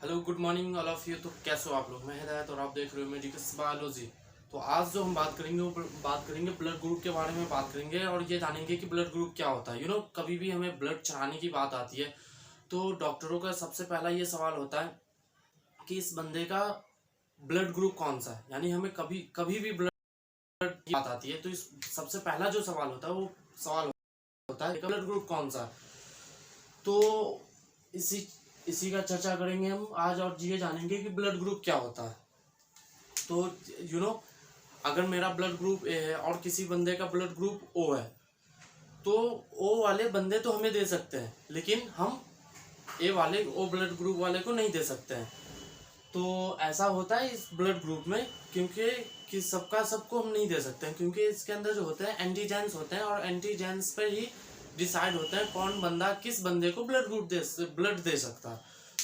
Hello good morning all of you. तो कैसे हो आप लोग? मैं हिदायत और आप देख रहे हो मेडिकल बायोलॉजी। तो आज जो हम बात करेंगे वो बात करेंगे ब्लड ग्रुप के बारे में बात करेंगे और ये जानेंगे कि ब्लड ग्रुप क्या होता है। कभी भी हमें ब्लड चढ़ाने की बात आती है तो डॉक्टरों का सबसे पहला ये सवाल होता है कि इस बंदे का ब्लड ग्रुप कौन सा है। यानी हमें कभी कभी भी ब्लड की बात आती है तो इस सबसे पहला जो सवाल होता है वो सवाल होता है ब्लड ग्रुप कौन सा है। तो इसी इसी का चर्चा करेंगे हम आज और ये जानेंगे कि ब्लड ग्रुप क्या होता है। तो यू नो अगर मेरा ब्लड ग्रुप ए है और किसी बंदे का ब्लड ग्रुप ओ है तो ओ वाले बंदे तो हमें दे सकते हैं लेकिन हम ओ ब्लड ग्रुप वाले को नहीं दे सकते हैं। तो ऐसा होता है इस ब्लड ग्रुप में क्योंकि कि सबका सबको हम नहीं दे सकते हैं क्योंकि इसके अंदर जो होते हैं एंटीजेंस होते हैं और एंटीजेंस पर ही डिसाइड होता है कौन बंदा किस बंदे को ब्लड दे सकता है।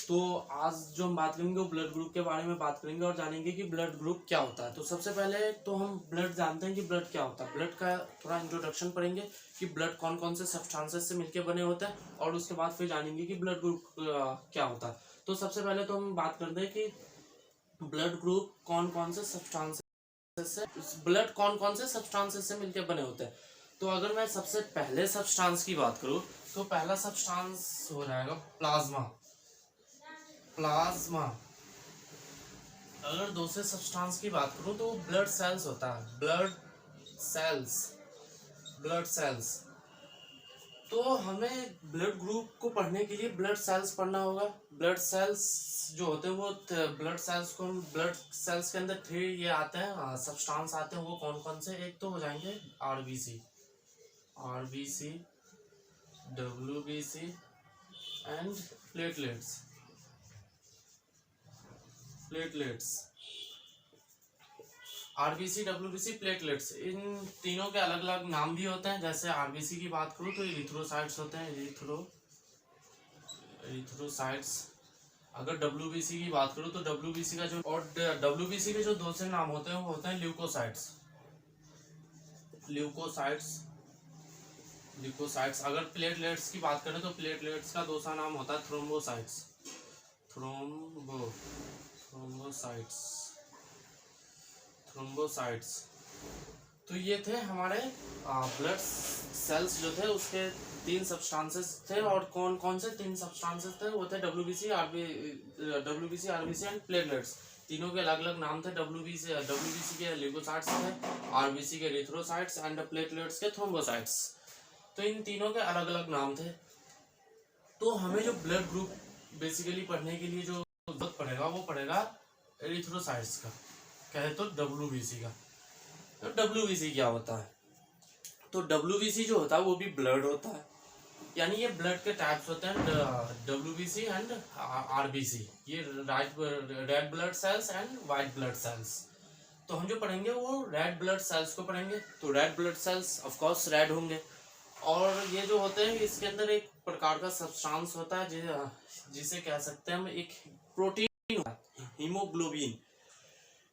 तो आज जो हम बात करेंगे वो ब्लड ग्रुप के बारे में बात करेंगे और जानेंगे कि ब्लड ग्रुप क्या होता है। तो सबसे पहले तो हम ब्लड जानते हैं कि ब्लड क्या होता है। ब्लड का थोड़ा इंट्रोडक्शन पढ़ेंगे कि ब्लड कौन कौन से सब्सटेंसेस से मिलकर बने होते हैं और उसके बाद फिर जानेंगे कि ब्लड ग्रुप क्या होता है। तो सबसे पहले तो हम बात करते हैं कि ब्लड ग्रुप कौन कौन से सब्सटेंसेस से मिलकर बने होते हैं। तो अगर मैं सबसे पहले सब्सटेंस की बात करूं तो पहला सब्सटेंस हो जाएगा प्लाज्मा। प्लाज्मा। अगर दूसरे सब्सटेंस की बात करूं तो ब्लड सेल्स होता है। Cells blood cells. तो हमें ब्लड ग्रुप को पढ़ने के लिए ब्लड सेल्स पढ़ना होगा। ब्लड सेल्स जो होते हैं वो ब्लड सेल्स के अंदर थ्री ये आते हैं सब्सटेंस आते हैं। वो कौन कौन से? एक तो हो जाएंगे RBC WBC and platelets. RBC WBC platelets, इन तीनों के अलग अलग नाम भी होते हैं। जैसे आरबीसी की बात करूँ तो इरिथ्रोसाइट्स होते हैं। इरिथ्रोसाइट्स। अगर डब्ल्यूबीसी की बात करूँ तो डब्ल्यूबीसी का जो और डब्ल्यूबीसी के जो दूसरे नाम होते हैं वो होते हैं ल्यूकोसाइट्स। अगर प्लेटलेट्स की बात करें तो प्लेटलेट्स का दूसरा नाम होता है थ्रोम्बोसाइट्स। तो ये थे हमारे ब्लड सेल्स जो थे उसके तीन सब्सटेंसेस थे। और कौन कौन से तीन सब्सटेंसेस थे? वो थे डब्ल्यूबीसी आरबीसी एंड प्लेटलेट्स। तीनों के अलग अलग नाम थे। डब्ल्यूबीसी के ल्यूकोसाइट्स थे, आरबीसी के एरिथ्रोसाइट्स एंड प्लेटलेट्स के थ्रोम्बोसाइट्स। तो इन तीनों के अलग अलग नाम थे। तो हमें जो ब्लड ग्रुप बेसिकली पढ़ने के लिए जो जरूरत पड़ेगा वो पड़ेगा एरिथ्रोसाइट्स का, कहे तो डब्ल्यूबीसी का। तो डब्ल्यूबीसी क्या होता है? तो डब्ल्यूबीसी जो होता है वो भी ब्लड होता है। यानी ये ब्लड के टाइप्स होते हैं डब्ल्यूबीसी एंड आरबीसी। ये red blood cells and white blood cells. तो हम जो पढ़ेंगे वो रेड ब्लड सेल्स को पढ़ेंगे। तो red blood cells of course red होंगे। और ये जो होते हैं इसके अंदर एक प्रकार का सब्सटेंस होता है जिसे कह सकते हैं हम एक प्रोटीन होता है,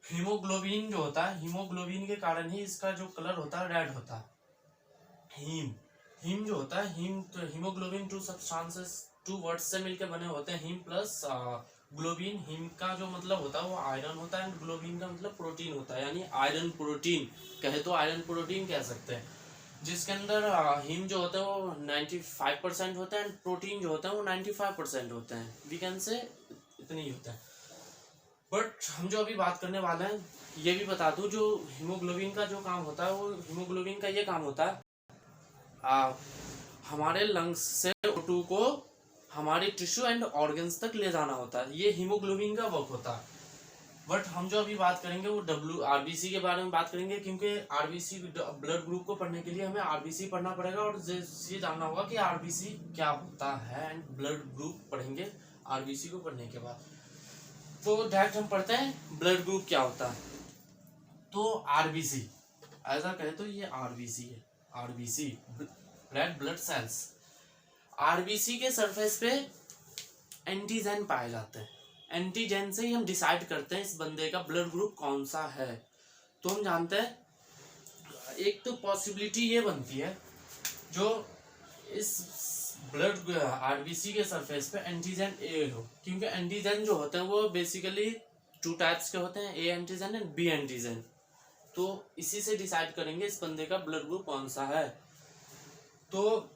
हीमोग्लोबिन जो होता है। हीमोग्लोबिन के कारण ही इसका जो कलर होता है रेड होता है। हीम जो होता है तो हीमोग्लोबिन टू वर्ड्स से मिलकर बने होते हैं। Haem plus globin. हीम का जो मतलब होता है वो आयरन होता है एंड ग्लोबिन का मतलब प्रोटीन होता है। यानी आयरन प्रोटीन, कहे तो आयरन प्रोटीन कह सकते हैं। जिसके अंदर हीम जो होता है वो 95% होता है एंड प्रोटीन जो होता है वो 95% होते हैं। वी कैन से इतने ही होते हैं। बट हम जो अभी बात करने वाले हैं ये भी बता दूं, जो हीमोग्लोबिन का जो काम होता है वो हीमोग्लोबिन का ये काम होता है हमारे लंग्स से O2 को हमारे टिश्यू एंड ऑर्गन्स तक ले जाना होता है। ये हीमोग्लोबिन का वर्क होता है। बट हम जो अभी बात करेंगे वो आरबीसी के बारे में बात करेंगे क्योंकि आरबीसी ब्लड ग्रुप को पढ़ने के लिए हमें आरबीसी पढ़ना पड़ेगा और ये जानना होगा कि आरबीसी क्या होता है एंड ब्लड ग्रुप पढ़ेंगे आरबीसी को पढ़ने के बाद। तो डायरेक्ट हम पढ़ते हैं ब्लड ग्रुप क्या होता है। तो आरबीसी ऐसा कहे तो ये आरबीसी है। RBC red blood cells. RBC के सरफेस पे एंटीजन पाए जाते हैं। एंटीजन से ही हम डिसाइड करते हैं इस बंदे का ब्लड ग्रुप कौन सा है। तो हम जानते हैं एक तो पॉसिबिलिटी ये बनती है जो इस ब्लड आरबीसी के सरफेस पे एंटीजन ए हो, क्योंकि एंटीजन जो होते हैं वो बेसिकली टू टाइप्स के होते हैं, A antigen and B antigen. तो इसी से डिसाइड करेंगे इस बंदे का ब्लड ग्रुप कौन सा है। तो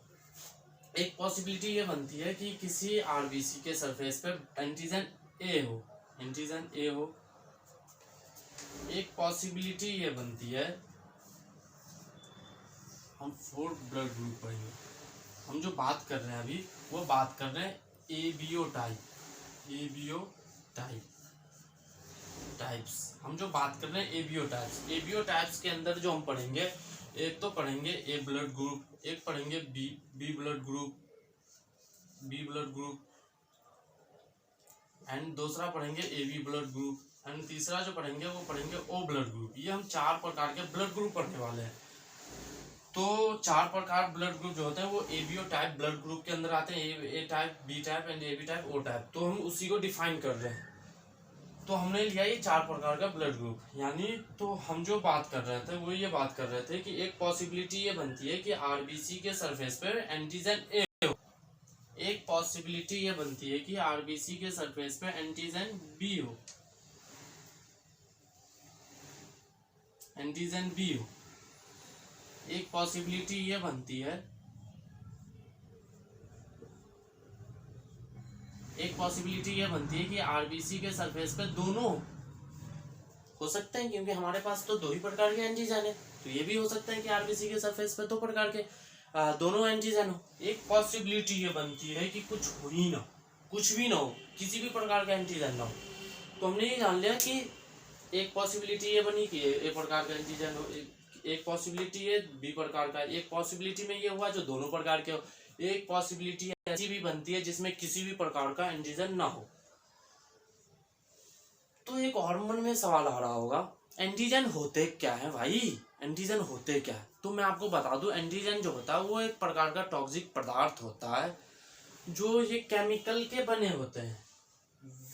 एक पॉसिबिलिटी ये बनती है कि किसी आरबीसी के सरफेस पे एंटीजन ए हो, एंटीजन ए हो। एक पॉसिबिलिटी ये बनती है, हम 4 ब्लड ग्रुप पढ़ेंगे। हम जो बात कर रहे हैं अभी वो बात कर रहे हैं एबीओ टाइप, एबीओ टाइप्स। हम जो बात कर रहे हैं एबीओ टाइप्स, एबीओ टाइप्स के अंदर जो हम पढ़ेंगे, एक तो पढ़ेंगे ए ब्लड ग्रुप, एक पढ़ेंगे B blood group, B blood group, and दूसरा पढ़ेंगे एबी ब्लड ग्रुप, एंड तीसरा जो पढ़ेंगे वो पढ़ेंगे ओ ब्लड ग्रुप। ये हम 4 प्रकार के ब्लड ग्रुप पढ़ने वाले हैं। तो 4 प्रकार ब्लड ग्रुप जो होते हैं वो एबीओ टाइप ब्लड ग्रुप के अंदर आते हैं, A type, B type and AB type, O type. तो हम उसी को डिफाइन कर रहे हैं। तो हमने लिया ये 4 प्रकार का ब्लड ग्रुप, यानी तो हम जो बात कर रहे थे वो ये बात कर रहे थे कि एक पॉसिबिलिटी ये बनती है कि आरबीसी के सरफेस पे एंटीजन ए हो, एक पॉसिबिलिटी ये बनती है कि आरबीसी के सरफेस पे एंटीजन बी हो, एंटीजन बी हो। एक पॉसिबिलिटी ये बनती है, एक पॉसिबिलिटी ये बनती है कि आरबीसी के सरफेस पे दोनों हो सकते हैं, क्योंकि हमारे पास तो 2 ही प्रकार के एंटीजन है। तो ये भी हो सकता है कि आरबीसी के सरफेस पे 2 प्रकार के दोनों एंटीजन हो। एक पॉसिबिलिटी ये बनती है कि कुछ हो ही ना, कुछ भी ना हो, किसी भी प्रकार का एंटीजन ना हो। तो हमने ये जान लिया कि एक पॉसिबिलिटी ये बनी कि ए प्रकार का एंटीजन हो, एक पॉसिबिलिटी है बी प्रकार का, एक पॉसिबिलिटी में ये हुआ जो दोनों प्रकार के हो, एक पॉसिबिलिटी ऐसी भी बनती है जिसमें किसी भी प्रकार का एंटीजन ना हो। तो एक और मन में सवाल आ रहा होगा, एंटीजन होते क्या है भाई, एंटीजन होते क्या है? तो मैं आपको बता दूं, एंटीजन जो होता है वो एक प्रकार का टॉक्सिक पदार्थ होता है जो ये केमिकल के बने होते हैं।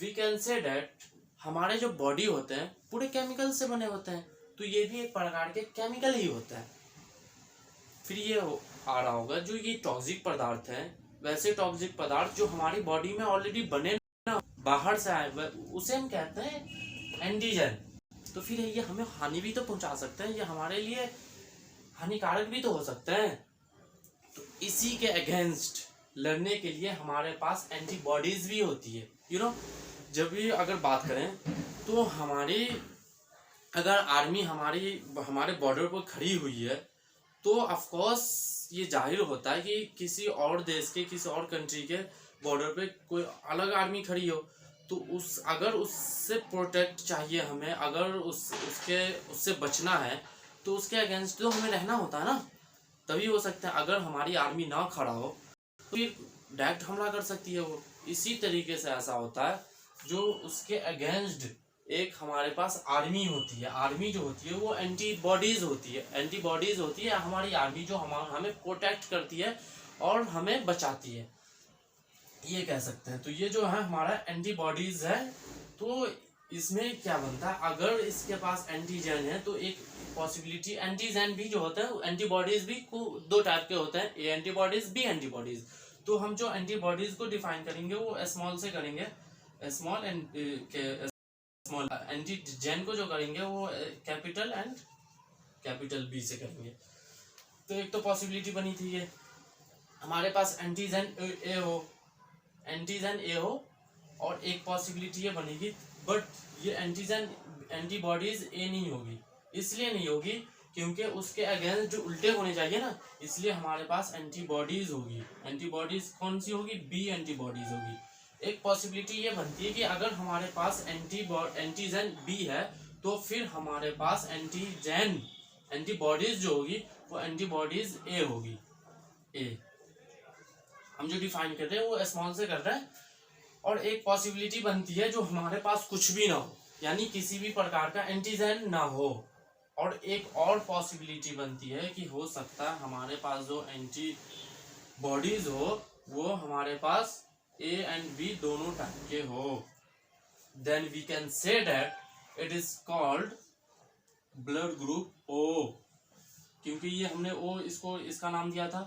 वी कैन से डेट हमारे जो बॉडी होते हैं पूरे केमिकल से बने होते हैं, तो ये भी एक प्रकार के केमिकल ही होता है। फिर ये आ रहा होगा जो ये टॉक्सिक पदार्थ है, वैसे टॉक्सिक पदार्थ जो हमारी बॉडी में ऑलरेडी बने ना, बाहर से आए, उसे हम कहते हैं एंटीजन। तो फिर ये हमें हानि भी तो पहुंचा सकते हैं, ये हमारे लिए हानिकारक भी तो हो सकते हैं। तो इसी के अगेंस्ट लड़ने के लिए हमारे पास एंटीबॉडीज भी होती है। जब भी अगर बात करें तो हमारी अगर आर्मी हमारे बॉर्डर पर खड़ी हुई है तो ऑफ कोर्स ये जाहिर होता है कि किसी और देश के, किसी और कंट्री के बॉर्डर पे कोई अलग आर्मी खड़ी हो, तो अगर उससे प्रोटेक्ट चाहिए हमें, अगर उससे बचना है तो उसके अगेंस्ट तो हमें रहना होता है ना, तभी हो सकता है। अगर हमारी आर्मी ना खड़ा हो तो ये डायरेक्ट हमला कर सकती है वो। इसी तरीके से ऐसा होता है जो उसके अगेंस्ट एक हमारे पास आर्मी होती है, आर्मी जो होती है वो एंटीबॉडीज होती है, एंटीबॉडीज होती है हमारी आर्मी जो हमें प्रोटेक्ट करती है और हमें बचाती है, ये कह सकते हैं। तो ये जो है हमारा एंटीबॉडीज है। तो इसमें क्या बनता है, अगर इसके पास एंटीजन है तो एक पॉसिबिलिटी, एंटीजन भी जो होता है, एंटीबॉडीज भी 2 टाइप के होते हैं, ए एंटीबॉडीज, बी एंटीबॉडीज। तो हम जो एंटीबॉडीज को डिफाइन करेंगे वो स्मॉल से करेंगे, स्मॉल स्मॉल एंटीजन को जो करेंगे वो कैपिटल बी से करेंगे। तो एक तो पॉसिबिलिटी बनी थी ये हमारे पास एंटीजन ए हो, और एक पॉसिबिलिटी ये बनेगी, बट ये एंटीबॉडीज ए नहीं होगी। इसलिए नहीं होगी क्योंकि उसके अगेंस्ट जो उल्टे होने चाहिए ना, इसलिए हमारे पास एंटीबॉडीज होगी। एंटीबॉडीज कौन सी होगी? बी एंटीबॉडीज होगी। एक पॉसिबिलिटी ये बनती है कि अगर हमारे पास एंटीजन बी है तो फिर हमारे पास एंटीबॉडीज जो होगी वो एंटीबॉडीज ए होगी। ए हम जो डिफाइन कर रहे हैं वो स्मॉल से कर रहे हैं। और एक पॉसिबिलिटी बनती है जो हमारे पास कुछ भी ना हो, यानी किसी भी प्रकार का एंटीजन ना हो। और एक और पॉसिबिलिटी बनती है कि हो सकता है हमारे पास जो एंटीबॉडीज हो वो हमारे पास ए एंड बी दोनों टाइप के हो। Then we can say that it is called blood group O, क्योंकि ये हमने ओ इसका नाम दिया था,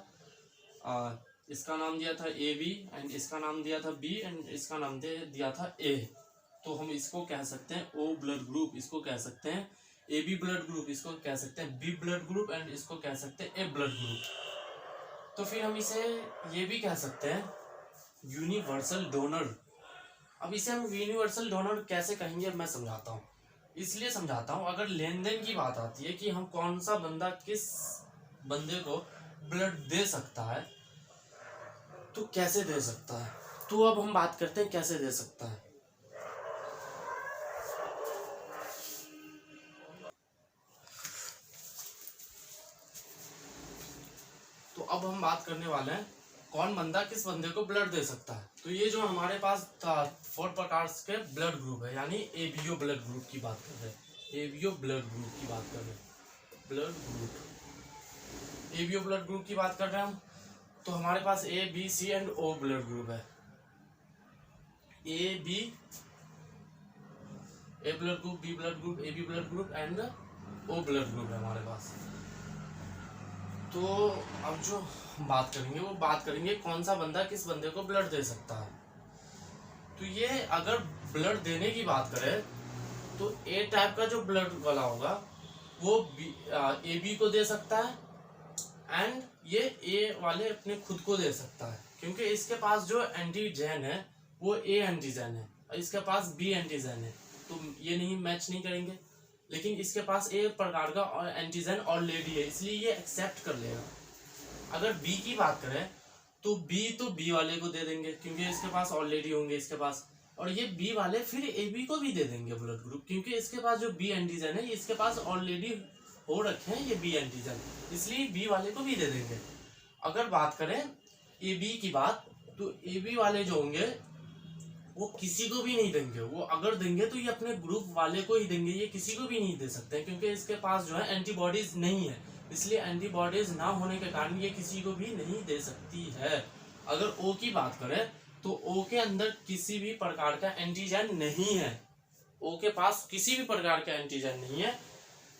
इसका नाम दिया था ए बी एंड इसका नाम दिया था बी एंड इसका नाम दिया था ए। तो हम इसको कह सकते हैं ओ ब्लड ग्रुप, इसको कह सकते हैं ए बी ब्लड ग्रुप, इसको कह सकते हैं बी ब्लड ग्रुप एंड इसको कह सकते हैं ए ब्लड ग्रुप। तो फिर हम इसे ये भी कह सकते हैं यूनिवर्सल डोनर। अब इसे हम यूनिवर्सल डोनर कैसे कहेंगे मैं समझाता हूँ। इसलिए समझाता हूँ, अगर लेन देन की बात आती है कि हम कौन सा बंदा किस बंदे को ब्लड दे सकता है तो कैसे दे सकता है, तो अब हम बात करते हैं कैसे दे सकता है। तो अब हम बात करने वाले हैं कौन बंदा किस बंदे को ब्लड दे सकता है। तो ये जो हमारे पास 4 प्रकार के ब्लड ग्रुप है, यानी एबीओ ब्लड ग्रुप की बात कर रहे हैं, एबीओ ब्लड ग्रुप की बात कर रहे हैं, blood group ABO blood group की बात कर रहे हैं हम। तो हमारे पास A B C and O blood group है, A B A blood group, B blood group, A B blood group and O blood group है हमारे पास। तो अब जो बात करेंगे वो बात करेंगे कौन सा बंदा किस बंदे को ब्लड दे सकता है। तो ये अगर ब्लड देने की बात करें तो ए टाइप का जो ब्लड वाला होगा वो ए बी को दे सकता है एंड ये ए वाले अपने खुद को दे सकता है, क्योंकि इसके पास जो एंटीजन है वो ए एंटीजन है और इसके पास बी एंटीजन है, तो ये नहीं मैच नहीं करेंगे। लेकिन इसके पास एक प्रकार का एंटीजन ऑलरेडी है, इसलिए ये एक्सेप्ट कर लेगा। अगर बी की बात करें तो बी वाले को दे देंगे क्योंकि इसके पास ऑलरेडी होंगे इसके पास, और ये बी वाले फिर ए बी को भी दे देंगे ब्लड ग्रुप, क्योंकि इसके पास जो बी एंटीजन है इसके पास ऑलरेडी हो रखे हैं ये बी एंटीजन, इसलिए बी वाले को भी दे देंगे। अगर बात करें ए बी की बात, तो ए बी वाले जो होंगे वो किसी को भी नहीं देंगे, वो अगर देंगे तो ये अपने ग्रुप वाले को ही देंगे, ये किसी को भी नहीं दे सकते क्योंकि इसके पास जो है एंटीबॉडीज नहीं है, इसलिए एंटीबॉडीज ना होने के कारण ये किसी को भी नहीं दे सकती है। अगर ओ की बात करें तो ओ के अंदर किसी भी प्रकार का एंटीजन नहीं है, ओ के पास किसी भी प्रकार का एंटीजन नहीं है,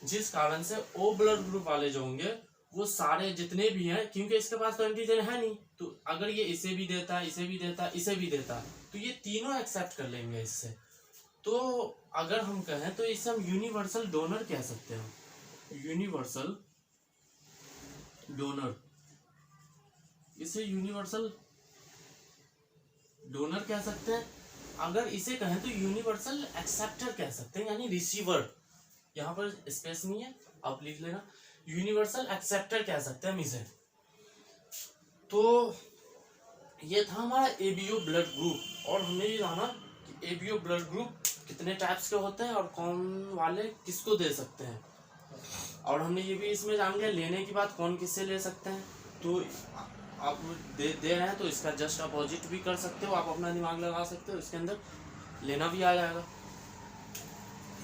जिस कारण से ओ ब्लड ग्रुप वाले जो होंगे वो सारे जितने भी हैं, क्योंकि इसके पास तो एंटीजन है नहीं, तो अगर ये इसे भी देता है, इसे भी देता है, इसे भी देता है, तो ये तीनों एक्सेप्ट कर लेंगे इससे। तो अगर हम कहें तो इसे हम यूनिवर्सल डोनर कह सकते हैं, यूनिवर्सल डोनर, इसे यूनिवर्सल डोनर कह सकते हैं। अगर इसे कहें तो यूनिवर्सल एक्सेप्टर कह सकते हैं, यानी रिसीवर, यहाँ पर स्पेस नहीं है आप लिख लेना, यूनिवर्सल एक्सेप्टर कह सकते हैं हम इसे। तो ये था हमारा एबीओ ब्लड ग्रुप, और हमने ये जाना कि एबीओ ब्लड ग्रुप कितने टाइप्स के होते हैं और कौन वाले किसको दे सकते हैं, और हमने ये भी इसमें जान लिया लेने की बात कौन किससे ले सकते हैं। तो आप दे रहे हैं तो इसका जस्ट अपोजिट भी कर सकते हो, आप अपना दिमाग लगा सकते हो, इसके अंदर लेना भी आ जाएगा।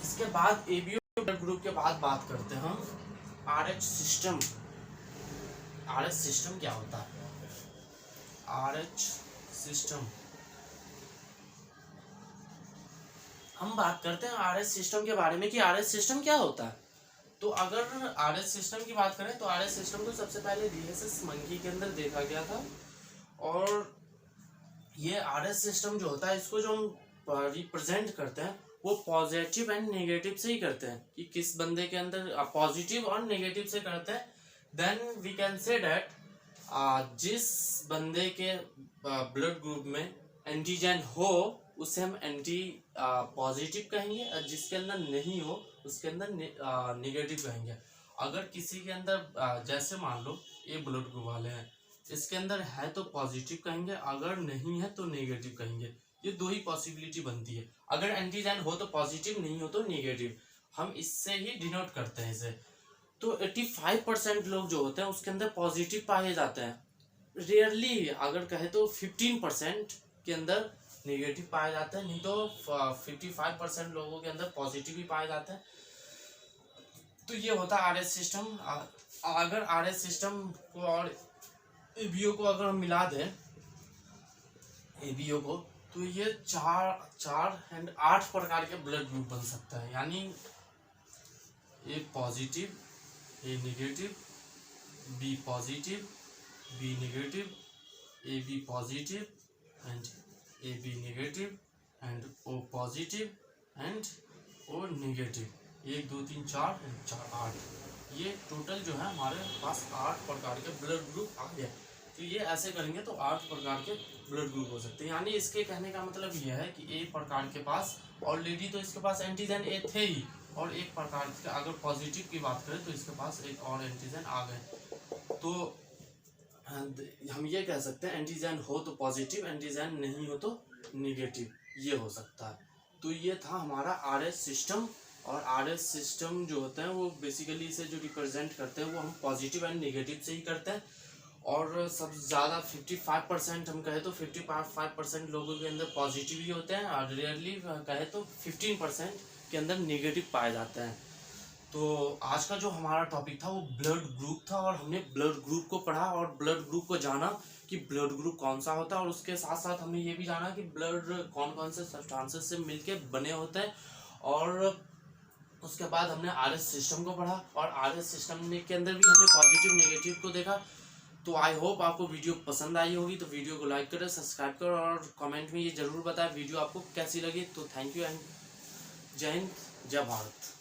इसके बाद एबीओ ब्लड ग्रुप के बाद बात करते हैं हम आरएच सिस्टम। आरएच सिस्टम क्या होता है? आरएच सिस्टम, हम बात करते हैं आरएच सिस्टम के बारे में कि आरएच सिस्टम क्या होता है। तो अगर आरएच सिस्टम की बात करें तो आरएच सिस्टम को सबसे पहले डीएसएस मंकी के अंदर देखा गया था, और ये आरएच सिस्टम जो होता है इसको जो हम रिप्रेजेंट करते हैं वो पॉजिटिव एंड नेगेटिव से ही करते हैं, कि किस बंदे के अंदर पॉजिटिव और नेगेटिव से करते हैं। Then we can say that जिस बंदे के ब्लड ग्रुप में एंटीजन हो उसे हम एंटी पॉजिटिव कहेंगे, और जिसके अंदर नहीं हो उसके अंदर नेगेटिव कहेंगे। अगर किसी के अंदर जैसे मान लो ये ब्लड ग्रुप वाले हैं, इसके अंदर है तो पॉजिटिव कहेंगे, अगर नहीं है तो नेगेटिव कहेंगे। ये दो ही पॉसिबिलिटी बनती है, अगर एंटीजन हो तो पॉजिटिव, नहीं हो तो नेगेटिव, हम इससे ही डिनोट करते हैं इसे। तो 85% लोग जो होते हैं उसके अंदर पॉजिटिव पाए जाते हैं, रेयरली अगर कहे तो 15% के अंदर नेगेटिव पाए जाते हैं, नहीं तो 55% लोगों के अंदर पॉजिटिव ही पाए जाते हैं। तो ये होता है आरएच सिस्टम। अगर आरएच सिस्टम को और एबीओ को अगर हम मिला दें एबीओ को, तो ये 4 एंड 8 प्रकार के ब्लड ग्रुप बन सकता है, यानी A positive, A negative, B positive, B negative, AB positive and AB negative and O positive and O negative, 1 2 3 4 4 8, ये टोटल जो है हमारे पास 8 प्रकार के ब्लड ग्रुप आ गए। तो ये ऐसे करेंगे तो 8 प्रकार के ब्लड ग्रुप हो सकते हैं। यानी इसके कहने का मतलब ये है कि एक प्रकार के पास ऑलरेडी तो इसके पास एंटीजन ए थे ही, और एक प्रकार के अगर पॉजिटिव की बात करें तो इसके पास एक और एंटीजन आ गए। तो हम ये कह सकते हैं एंटीजन हो तो पॉजिटिव, एंटीजन नहीं हो तो निगेटिव, ये हो सकता है। तो ये था हमारा आरएस सिस्टम। और आरएस सिस्टम जो होते हैं वो बेसिकली इसे जो रिप्रेजेंट करते हैं वो हम पॉजिटिव एंड निगेटिव से ही करते हैं। और सब ज़्यादा 55% हम कहें तो 55% लोगों के अंदर पॉजिटिव ही होते हैं, और रेयरली कहें तो 15% के अंदर नेगेटिव पाए जाते हैं। तो आज का जो हमारा टॉपिक था वो ब्लड ग्रुप था, और हमने ब्लड ग्रुप को पढ़ा और ब्लड ग्रुप को जाना कि ब्लड ग्रुप कौन सा होता है, और उसके साथ साथ हमने ये भी जाना कि ब्लड कौन कौन से सब्सटेंसेस से मिलके बने होते हैं। और उसके बाद हमने आरएस सिस्टम को पढ़ा, और आरएस सिस्टम के अंदर भी हमने पॉजिटिव नेगेटिव को देखा। तो आई होप आपको वीडियो पसंद आई होगी। तो वीडियो को लाइक करें, सब्सक्राइब करें, और कमेंट में ये जरूर बताएं वीडियो आपको कैसी लगी। तो थैंक यू एंड जय हिंद, जय भारत।